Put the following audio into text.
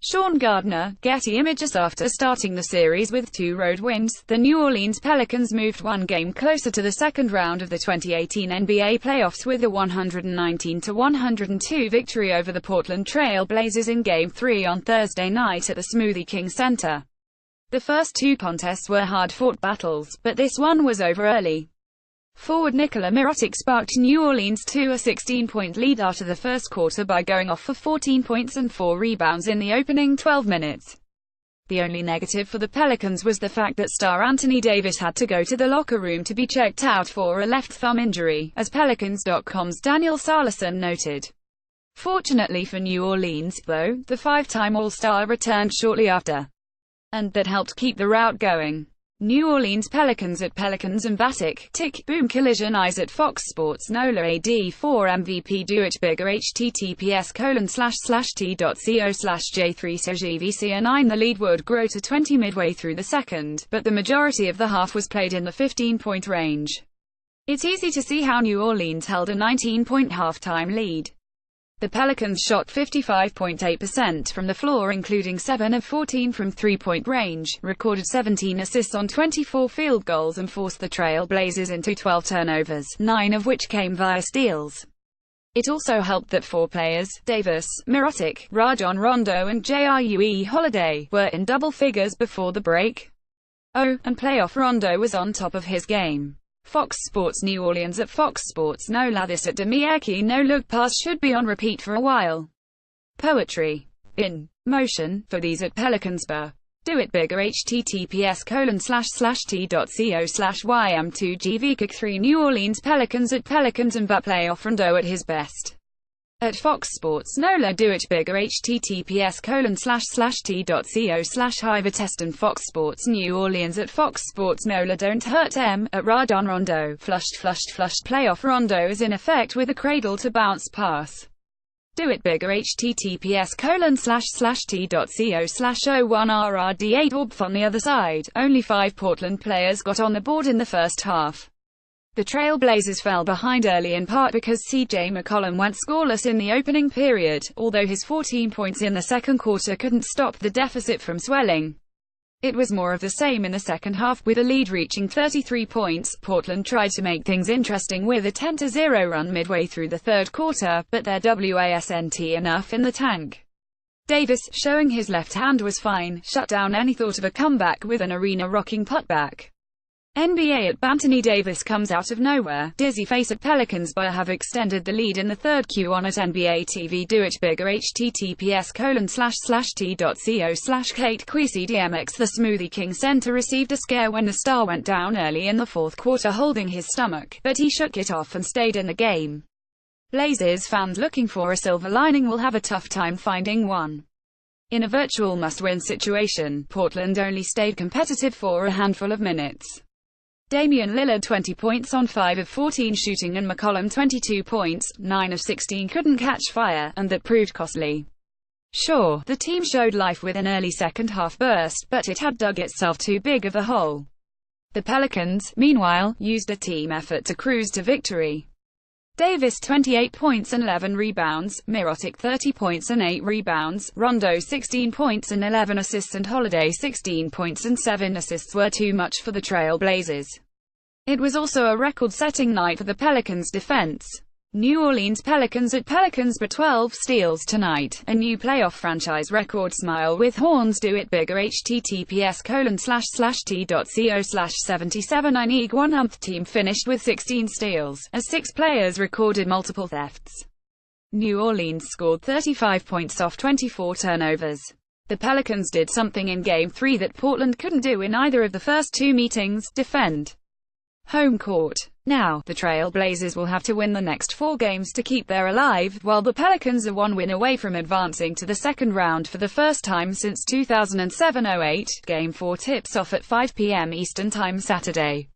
Sean Gardner, Getty Images. After starting the series with 2 road wins, the New Orleans Pelicans moved 1 game closer to the second round of the 2018 NBA playoffs with a 119-102 victory over the Portland Trail Blazers in Game 3 on Thursday night at the Smoothie King Center. The first 2 contests were hard-fought battles, but this one was over early. Forward Nikola Mirotic sparked New Orleans to a 16-point lead after the first quarter by going off for 14 points and 4 rebounds in the opening 12 minutes. The only negative for the Pelicans was the fact that star Anthony Davis had to go to the locker room to be checked out for a left thumb injury, as Pelicans.com's Daniel Sallerson noted. Fortunately for New Orleans, though, the 5-time All-Star returned shortly after, and that helped keep the rout going. New Orleans Pelicans at Pelicans and Batic, Tick, Boom Collision Eyes at Fox Sports NOLA AD4 MVP Do It Bigger https://t.co/j3sojvc9. The lead would grow to 20 midway through the second, but the majority of the half was played in the 15-point range. It's easy to see how New Orleans held a 19-point halftime lead. The Pelicans shot 55.8% from the floor, including 7 of 14 from three-point range, recorded 17 assists on 24 field goals, and forced the Trail Blazers into 12 turnovers, 9 of which came via steals. It also helped that 4 players, Davis, Mirotic, Rajon Rondo and Jrue Holiday, were in double figures before the break. Oh, and playoff Rondo was on top of his game. Fox Sports New Orleans at Fox Sports NOLA. This at Demieki no look pass should be on repeat for a while. Poetry in motion for these at Pelicans. Do it bigger https://t.co/ym2gvkick3 New Orleans Pelicans at Pelicans and playoff Rondo at his best. At Fox Sports NOLA. Do it bigger https://t.co/hivatestin Fox Sports New Orleans at Fox Sports NOLA. Don't hurt M at Rajon Rondo. Flushed playoff Rondo is in effect with a cradle to bounce pass. Do it bigger https://t.co/01rrd8 Orbf on the other side. Only 5 Portland players got on the board in the first half. The Trail Blazers fell behind early in part because C.J. McCollum went scoreless in the opening period, although his 14 points in the second quarter couldn't stop the deficit from swelling. It was more of the same in the second half, with the lead reaching 33 points. Portland tried to make things interesting with a 10-0 run midway through the third quarter, but there wasn't enough in the tank. Davis, showing his left hand was fine, shut down any thought of a comeback with an arena-rocking putback. NBA at Anthony Davis comes out of nowhere. Dizzy face at Pelicans by have extended the lead in the third Q on at NBA TV. Do it bigger https://t.co/Kate The Smoothie King Center received a scare when the star went down early in the fourth quarter holding his stomach, but he shook it off and stayed in the game. Blazers fans looking for a silver lining will have a tough time finding one. In a virtual must-win situation, Portland only stayed competitive for a handful of minutes. Damian Lillard 20 points on 5 of 14 shooting and McCollum 22 points, 9 of 16 couldn't catch fire, and that proved costly. Sure, the team showed life with an early second-half burst, but it had dug itself too big of a hole. The Pelicans, meanwhile, used a team effort to cruise to victory. Davis 28 points and 11 rebounds, Mirotic 30 points and 8 rebounds, Rondo 16 points and 11 assists and Holiday 16 points and 7 assists were too much for the Trail Blazers. It was also a record-setting night for the Pelicans' defense. New Orleans Pelicans at Pelicans by 12 steals tonight, a new playoff franchise record. Smile with horns. Do it bigger https://t.co/77 League 1 team finished with 16 steals, as 6 players recorded multiple thefts. New Orleans scored 35 points off 24 turnovers. The Pelicans did something in Game 3 that Portland couldn't do in either of the first 2 meetings: defend home court. Now, the Trail Blazers will have to win the next 4 games to keep their alive, while the Pelicans are 1 win away from advancing to the second round for the first time since 2007-08. Game 4 tips off at 5 p.m. Eastern Time Saturday.